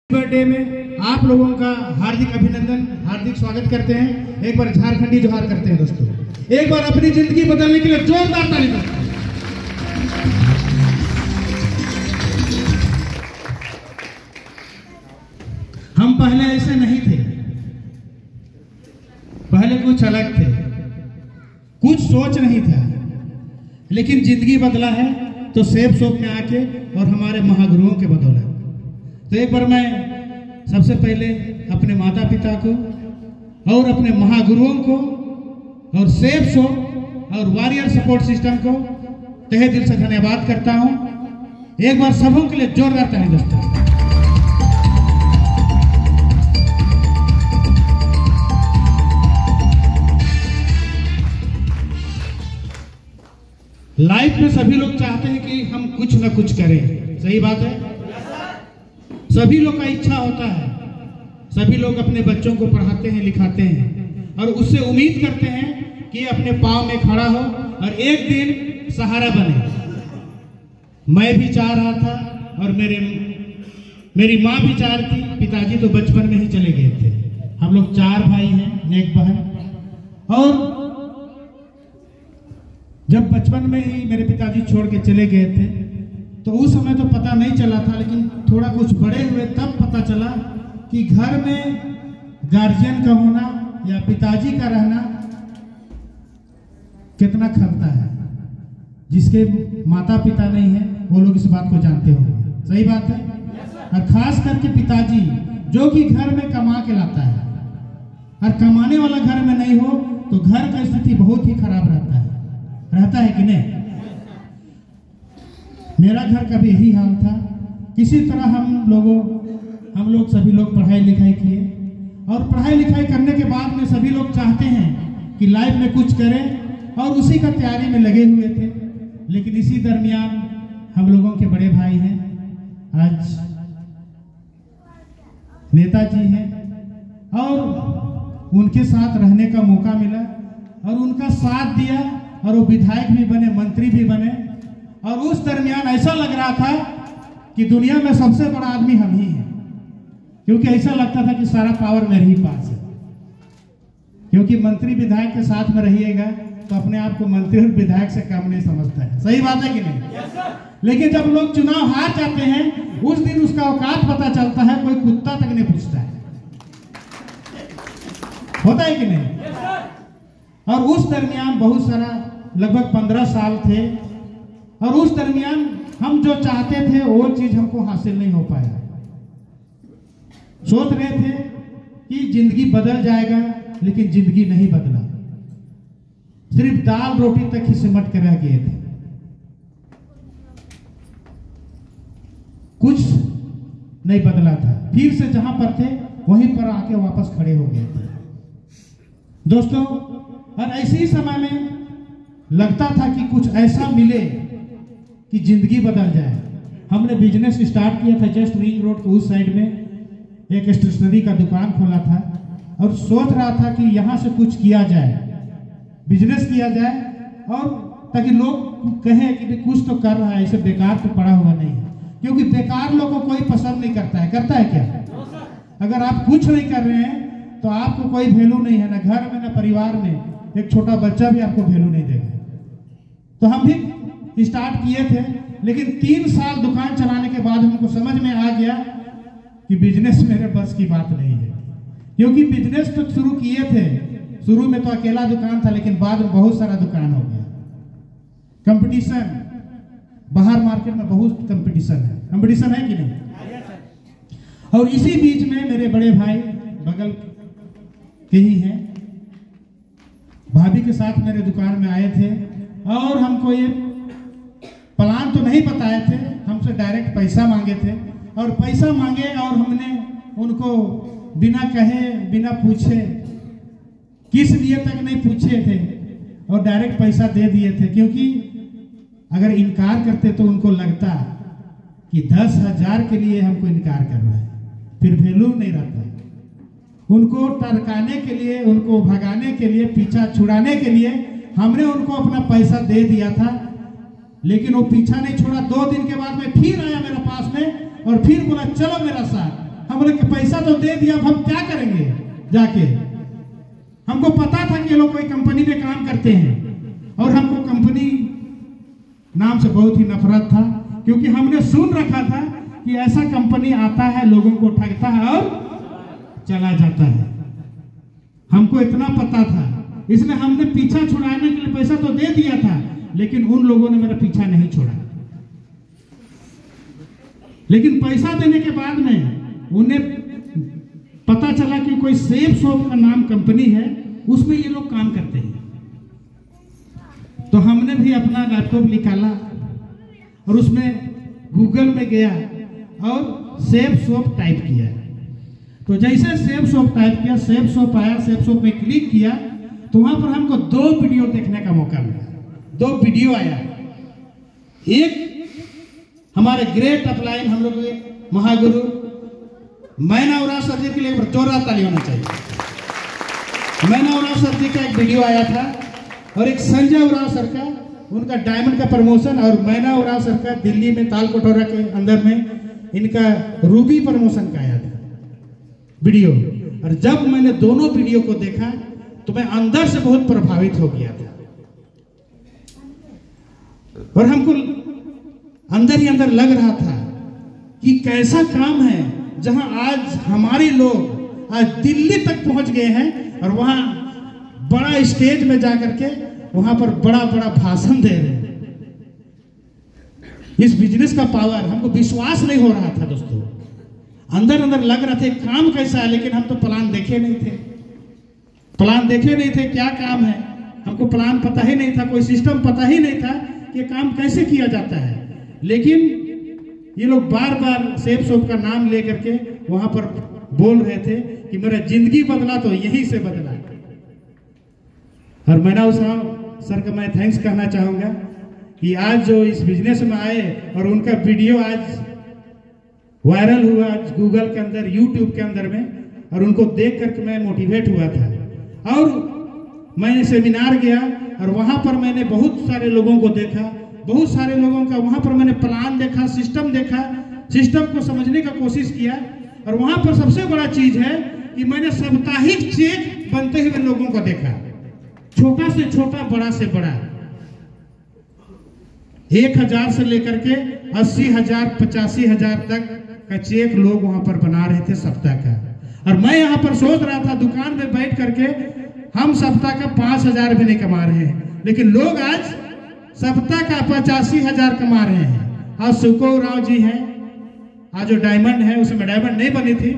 Birthday में आप लोगों का हार्दिक अभिनंदन, हार्दिक स्वागत करते हैं। एक बार झारखंडी जोहार करते हैं दोस्तों। एक बार अपनी जिंदगी बदलने के लिए जोरदार ताली बजाएं। हम पहले ऐसे नहीं थे, पहले कुछ अलग थे, कुछ सोच नहीं था, लेकिन जिंदगी बदला है तो सेफ शॉप में आके और हमारे महागुरुओं के बदौलत। तो एक बार मैं सबसे पहले अपने माता पिता को और अपने महागुरुओं को और सेफ शॉप और वॉरियर सपोर्ट सिस्टम को तहे दिल से धन्यवाद करता हूं। एक बार सबों के लिए जोरदार ताली दोस्तों। लाइफ में सभी लोग चाहते हैं कि हम कुछ न कुछ करें, सही बात है। सभी लोग का इच्छा होता है, सभी लोग अपने बच्चों को पढ़ाते हैं, लिखाते हैं और उससे उम्मीद करते हैं कि अपने पांव में खड़ा हो और एक दिन सहारा बने। मैं भी चाह रहा था और मेरी माँ भी चाह रही थी। पिताजी तो बचपन में ही चले गए थे। हम लोग 4 भाई हैं, एक बहन। और जब बचपन में ही मेरे पिताजी छोड़ के चले गए थे तो उस समय तो पता नहीं चला था, लेकिन थोड़ा कुछ बड़े हुए तब पता चला कि घर में गार्जियन का होना या पिताजी का रहना कितना खलता है। जिसके माता पिता नहीं है वो लोग इस बात को जानते होंगे, सही बात है। और खास करके पिताजी जो कि घर में कमा के लाता है और कमाने वाला घर में नहीं हो तो घर का स्थिति बहुत ही खराब रहता है कि नहीं। मेरा घर का भी यही हाल था। किसी तरह हम लोग सभी लोग पढ़ाई लिखाई किए और पढ़ाई लिखाई करने के बाद में सभी लोग चाहते हैं कि लाइफ में कुछ करें और उसी का तैयारी में लगे हुए थे। लेकिन इसी दरमियान हम लोगों के बड़े भाई हैं, आज नेताजी हैं और उनके साथ रहने का मौका मिला और उनका साथ दिया और वो विधायक भी बने, मंत्री भी बने। और उस दरमियान ऐसा लग रहा था कि दुनिया में सबसे बड़ा आदमी हम ही हैं, क्योंकि ऐसा लगता था कि सारा पावर मेरे ही पास है। क्योंकि मंत्री विधायक के साथ में रहिएगा तो अपने आप को मंत्री और विधायक से कम नहीं समझता है, सही बात है कि नहीं। लेकिन जब लोग चुनाव हार जाते हैं उस दिन उसका औकात पता चलता है, कोई कुत्ता तक नहीं पूछता है, होता है कि नहीं। और उस दरमियान बहुत सारा लगभग 15 साल थे और उस दरमियान हम जो चाहते थे वो चीज हमको हासिल नहीं हो पाया। सोच रहे थे कि जिंदगी बदल जाएगा, लेकिन जिंदगी नहीं बदला। सिर्फ दाल रोटी तक ही सिमट कर रह गए थे, कुछ नहीं बदला था। फिर से जहां पर थे वहीं पर आके वापस खड़े हो गए थे दोस्तों। और ऐसे ही समय में लगता था कि कुछ ऐसा मिले कि जिंदगी बदल जाए। हमने बिजनेस स्टार्ट किया था जस्ट रिंग रोड के उस साइड में एक स्टेशनरी का दुकान खोला था और सोच रहा था कि यहाँ से कुछ किया जाए, बिजनेस किया जाए और ताकि लोग कहें कि कुछ तो कर रहा है, ऐसे बेकार तो पड़ा हुआ नहीं है। क्योंकि बेकार लोगों को कोई पसंद नहीं करता है, करता है क्या? अगर आप कुछ नहीं कर रहे हैं तो आपको कोई वैल्यू नहीं है, ना घर में ना परिवार में। एक छोटा बच्चा भी आपको वैल्यू नहीं देगा। तो हम भी स्टार्ट किए थे, लेकिन 3 साल दुकान चलाने के बाद हमको समझ में आ गया कि बिजनेस मेरे बस की बात नहीं है। क्योंकि बिजनेस तो शुरू किए थे, शुरू में तो अकेला दुकान था, लेकिन बाद में बहुत सारा दुकान हो गया। कंपटीशन बाहर मार्केट में बहुत कंपटीशन है कि नहीं। और इसी बीच में मेरे बड़े भाई बगल के ही हैं, भाभी के साथ मेरे दुकान में आए थे और हमको ये प्लान तो नहीं बताए थे, हमसे डायरेक्ट पैसा मांगे थे। और पैसा मांगे और हमने उनको बिना कहे बिना पूछे, किस लिए तक नहीं पूछे थे और डायरेक्ट पैसा दे दिए थे। क्योंकि अगर इनकार करते तो उनको लगता कि 10,000 के लिए हमको इनकार कर रहा है, फिर वैल्यू नहीं रहता। उनको टरकाने के लिए, उनको भगाने के लिए, पीछा छुड़ाने के लिए हमने उनको अपना पैसा दे दिया था। लेकिन वो पीछा नहीं छोड़ा। 2 दिन के बाद में फिर आया मेरे पास में और फिर बोला चलो मेरा साथ। हम हम बोले कि पैसा तो दे दिया, अब हम क्या करेंगे जाके। हमको पता था कि ये लोग कोई कंपनी में काम करते हैं और हमको कंपनी नाम से बहुत ही नफरत था, क्योंकि हमने सुन रखा था कि ऐसा कंपनी आता है, लोगों को ठगता है और चला जाता है। हमको इतना पता था, इसलिए हमने पीछा छुड़ाने के लिए पैसा तो दे दिया था, लेकिन उन लोगों ने मेरा पीछा नहीं छोड़ा। लेकिन पैसा देने के बाद में उन्हें पता चला कि कोई सेफ शॉप का नाम कंपनी है, उसमें ये लोग काम करते हैं। तो हमने भी अपना लैपटॉप निकाला और उसमें गूगल में गया और सेफ शॉप टाइप किया। तो जैसे सेफ शॉप टाइप किया, सेफ शॉप आया, सेफ शॉप में क्लिक किया तो वहां पर हमको 2 वीडियो देखने का मौका मिला। 2 वीडियो आया। एक हमारे ग्रेट अपलाइन, हम लोग महागुरु मैना उराव सर जी के लिए जोरदार ताली होना चाहिए। मैना उराव सर जी का एक वीडियो आया था और एक संजय उराव सर का, उनका डायमंड का प्रमोशन, और मैना उराव सर का दिल्ली में ताल कटोरा के अंदर में इनका रूबी प्रमोशन का आया था वीडियो। और जब मैंने दोनों वीडियो को देखा तो मैं अंदर से बहुत प्रभावित हो गया था और हमको अंदर ही अंदर लग रहा था कि कैसा काम है जहां आज हमारे लोग आज दिल्ली तक पहुंच गए हैं और वहां बड़ा स्टेज में जाकर के वहां पर बड़ा बड़ा भाषण दे रहे हैं। इस बिजनेस का पावर हमको विश्वास नहीं हो रहा था दोस्तों। अंदर अंदर लग रहा था काम कैसा है, लेकिन हम तो प्लान देखे नहीं थे। प्लान देखे नहीं थे क्या काम है, हमको प्लान पता ही नहीं था, कोई सिस्टम पता ही नहीं था कि काम कैसे किया जाता है। लेकिन ये लोग बार बार सेफ शॉप का नाम लेकर के वहां पर बोल रहे थे कि मेरा जिंदगी बदला तो यहीं से बदला। और मैना उराव सर का मैं थैंक्स कहना चाहूंगा कि आज जो इस बिजनेस में आए और उनका वीडियो आज वायरल हुआ गूगल के अंदर, यूट्यूब के अंदर में, और उनको देख करके मैं मोटिवेट हुआ था। और मैं सेमिनार गया और वहां पर मैंने बहुत सारे लोगों को देखा, बहुत सारे लोगों का वहां पर मैंने प्लान देखा, सिस्टम देखा, सिस्टम को समझने का कोशिश किया। और वहां पर सबसे बड़ा चीज है कि मैंने साप्ताहिक चेक बनते हुए लोगों को देखा, छोटा से छोटा, बड़ा से बड़ा, 1000 से लेकर के 80,000 85,000 तक का चेक लोग वहां पर बना रहे थे सप्ताह का। और मैं यहाँ पर सोच रहा था दुकान में बैठ करके हम सप्ताह का 5,000 भी नहीं कमा रहे हैं, लेकिन लोग आज सप्ताह का 85,000 कमा रहे हैं। आज सुको राव जी हैं, आज जो डायमंड है उसमें डायमंड नहीं बनी थी,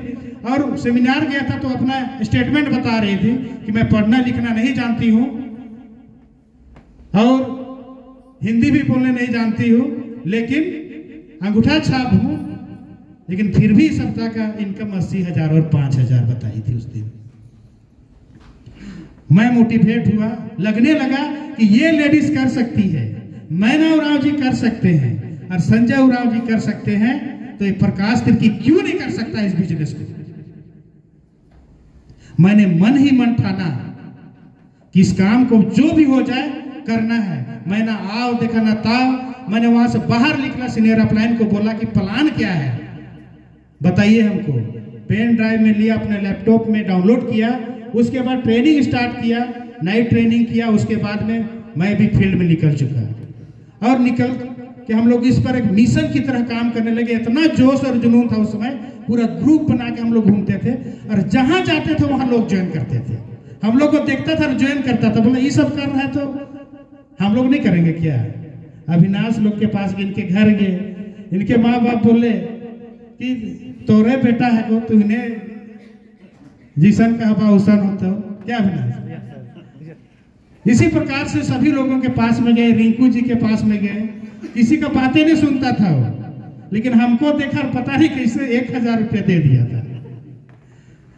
और सेमिनार गया था तो अपना स्टेटमेंट बता रही थी कि मैं पढ़ना लिखना नहीं जानती हूँ और हिंदी भी बोलने नहीं जानती हूँ, लेकिन अंगूठा छाप हूँ, लेकिन फिर भी सप्ताह का इनकम 80,000 और 5,000 बताई थी उस दिन। मैं मोटिवेट हुआ, लगने लगा कि ये लेडीज कर सकती है, मैना उराव जी कर सकते हैं और संजय उराव जी कर सकते हैं, तो ये प्रकाश तिर्की क्यों नहीं कर सकता इस बिजनेस को। मैंने मन ही मन ठाना कि इस काम को जो भी हो जाए करना है। मैंने आओ देखा ना ताव, मैंने वहां से बाहर निकला, सीनियर अपलाइन को बोला कि प्लान क्या है बताइए हमको। पेन ड्राइव में लिया, अपने लैपटॉप में डाउनलोड किया, उसके बाद ट्रेनिंग स्टार्ट किया, नाइट ट्रेनिंग किया। उसके बाद में मैं भी फील्ड में निकल चुका और निकल कि हम लोग इस पर एक मिशन की तरह काम करने लगे। इतना जोश और जुनून था उस समय, पूरा ग्रुप बना के हम लोग घूमते थे और जहां जाते थे वहां लोग ज्वाइन करते थे। हम लोग को देखता था और ज्वाइन करता था, बोला ये सब कर रहा है तो हम लोग नहीं करेंगे क्या। अविनाश लोग के पास गए, इनके घर गए, इनके माँ बाप बोले कि तोरे बेटा है को तुमने जिसन का हवा उसन होता हो क्या अविनाश। इसी प्रकार से सभी लोगों के पास में गए, रिंकू जी के पास में गए, किसी का बातें नहीं सुनता था वो, लेकिन हमको देखा पता नहीं कैसे 1,000 रुपया दे दिया था।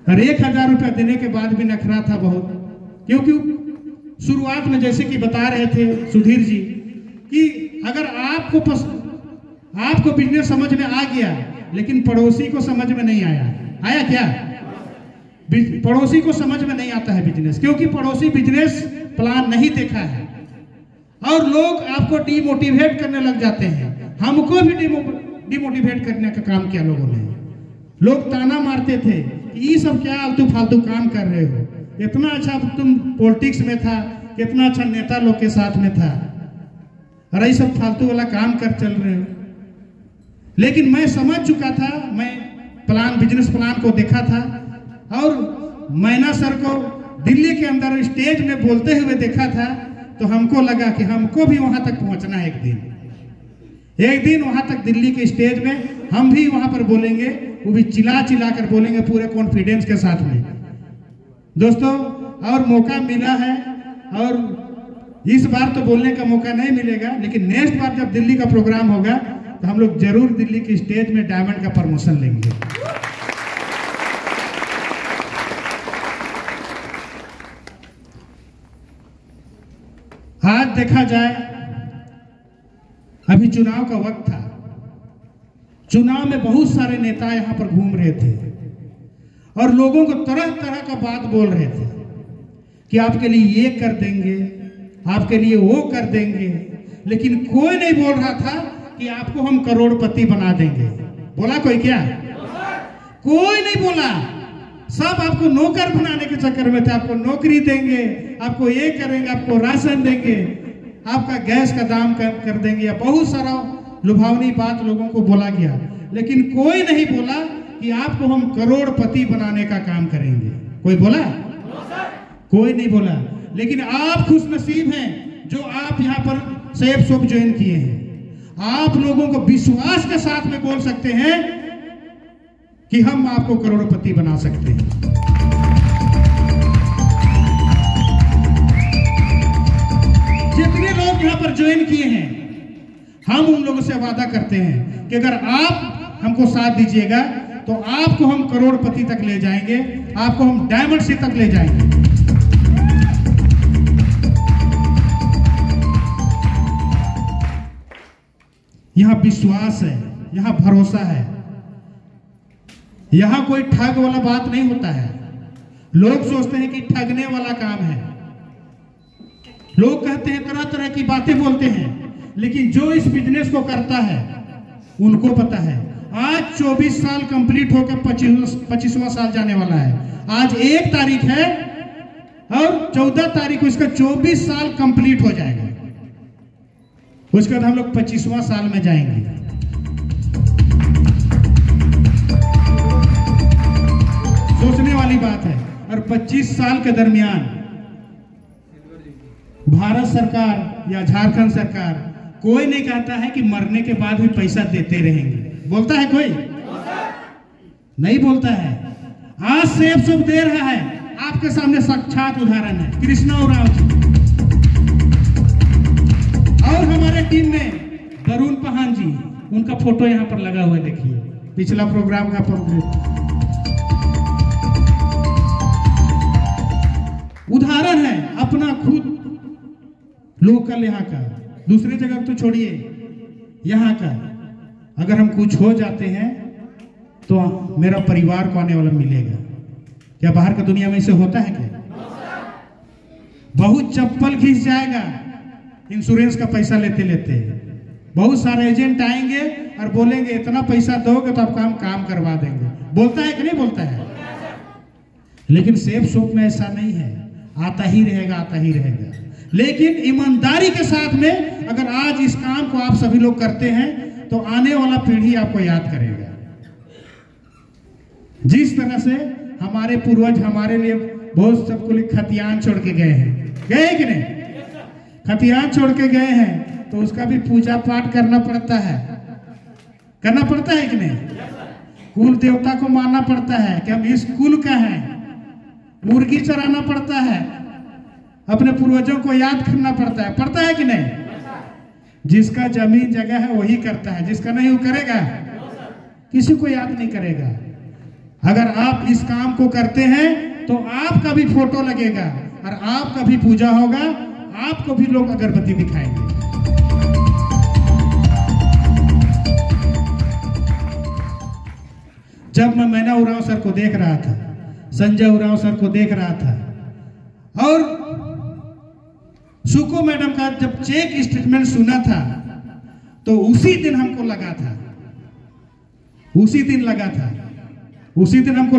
और 1,000 रुपया देने के बाद भी नखरा था बहुत, क्योंकि शुरुआत में जैसे कि बता रहे थे सुधीर जी कि अगर आपको बिजनेस समझ में आ गया लेकिन पड़ोसी को समझ में नहीं आया क्या। पड़ोसी को समझ में नहीं आता है बिजनेस, क्योंकि पड़ोसी बिजनेस प्लान नहीं देखा है और लोग आपको डिमोटिवेट करने लग जाते हैं। हमको भी डिमोटिवेट करने का काम किया लोगों ने। लोग ताना मारते थे कि ये सब क्या आलतू फालतू काम कर रहे हो, इतना अच्छा तुम पॉलिटिक्स में था, कितना अच्छा नेता लोग के साथ में था, अरे ये सब फालतू वाला काम कर चल रहे हो। लेकिन मैं समझ चुका था, मैं बिजनेस प्लान को देखा था और मैना सर को दिल्ली के अंदर स्टेज में बोलते हुए देखा था, तो हमको लगा कि हमको भी वहां तक पहुंचना है। एक दिन वहां तक दिल्ली के स्टेज में हम भी वहां पर बोलेंगे, वो भी चिल्ला चिल्ला कर बोलेंगे पूरे कॉन्फिडेंस के साथ में। दोस्तों, और मौका मिला है, और इस बार तो बोलने का मौका नहीं मिलेगा, लेकिन नेक्स्ट बार जब दिल्ली का प्रोग्राम होगा तो हम लोग जरूर दिल्ली के स्टेज में डायमंड का प्रमोशन लेंगे। आज देखा जाए, अभी चुनाव का वक्त था, चुनाव में बहुत सारे नेता यहां पर घूम रहे थे और लोगों को तरह तरह का बात बोल रहे थे कि आपके लिए ये कर देंगे, आपके लिए वो कर देंगे, लेकिन कोई नहीं बोल रहा था कि आपको हम करोड़पति बना देंगे। बोला कोई क्या? कोई नहीं बोला। सब आपको नौकर बनाने के चक्कर में थे, आपको नौकरी देंगे, आपको ये करेंगे, आपको राशन देंगे, आपका गैस का दाम कम कर देंगे, या बहुत सारा लुभावनी बात लोगों को बोला गया, लेकिन कोई नहीं बोला कि आपको हम करोड़पति बनाने का काम करेंगे। कोई बोला? कोई नहीं बोला। लेकिन आप खुशनसीब हैं जो आप यहाँ पर सेफ शॉप ज्वाइन किए हैं। आप लोगों को विश्वास के साथ में बोल सकते हैं कि हम आपको करोड़पति बना सकते हैं। जितने लोग यहाँ पर ज्वाइन किए हैं, हम उन लोगों से वादा करते हैं कि अगर आप हमको साथ दीजिएगा तो आपको हम करोड़पति तक ले जाएंगे, आपको हम डायमंड सी तक ले जाएंगे। यहां विश्वास है, यहां भरोसा है, यहां कोई ठग वाला बात नहीं होता है। लोग सोचते हैं कि ठगने वाला काम है, लोग कहते हैं, तरह तरह की बातें बोलते हैं, लेकिन जो इस बिजनेस को करता है उनको पता है। आज 24 साल कंप्लीट होकर 25वां साल जाने वाला है। आज 1 तारीख है और 14 तारीख को इसका 24 साल कंप्लीट हो जाएगा। उसके बाद हम लोग 25वां साल में जाएंगे। सोचने वाली बात है। और 25 साल के दरमियान भारत सरकार या झारखंड सरकार कोई नहीं कहता है कि मरने के बाद भी पैसा देते रहेंगे। बोलता है कोई? नहीं बोलता है। आज सेफ शुभ दे रहा है, आपके सामने साक्षात उदाहरण है कृष्णा उरांव जी। और हमारे टीम में वरुण पहान जी, उनका फोटो यहाँ पर लगा हुआ है, देखिए पिछला प्रोग्राम का उदाहरण है अपना खुद लोकल यहाँ का, दूसरी जगह तो छोड़िए, यहाँ का। अगर हम कुछ हो जाते हैं तो मेरा परिवार को आने वाला मिलेगा क्या? बाहर का दुनिया में इसे होता है क्या? बहुत चप्पल घिस जाएगा इंश्योरेंस का पैसा लेते लेते। बहुत सारे एजेंट आएंगे और बोलेंगे इतना पैसा दोगे तो आपका हम काम करवा देंगे। बोलता है कि नहीं बोलता है? लेकिन सेफ शॉप में ऐसा नहीं है, आता ही रहेगा, आता ही रहेगा। लेकिन ईमानदारी के साथ में अगर आज इस काम को आप सभी लोग करते हैं तो आने वाला पीढ़ी आपको याद करेगा। जिस तरह से हमारे पूर्वज हमारे लिए बहुत सबको लिए खतियान छोड़ के गए हैं, गए कि नहीं? खतियान छोड़ के गए हैं तो उसका भी पूजा पाठ करना पड़ता है, करना पड़ता है कि नहीं? कुल देवता को मानना पड़ता है कि हम इस कुल का हैं। मुर्गी चराना पड़ता है, अपने पूर्वजों को याद करना पड़ता है कि नहीं? जिसका जमीन जगह है वही करता है, जिसका नहीं वो करेगा? किसी को याद नहीं करेगा। अगर आप इस काम को करते हैं तो आपका भी फोटो लगेगा और आपका भी पूजा होगा, आपको भी लोग अगरबत्ती दिखाएंगे। जब मैं मैना उरांव सर को देख रहा था, संजय उरांव सर को देख रहा था, और सुको मैडम का जब चेक स्टेटमेंट सुना था तो उसी दिन हमको लगा था उसी दिन हमको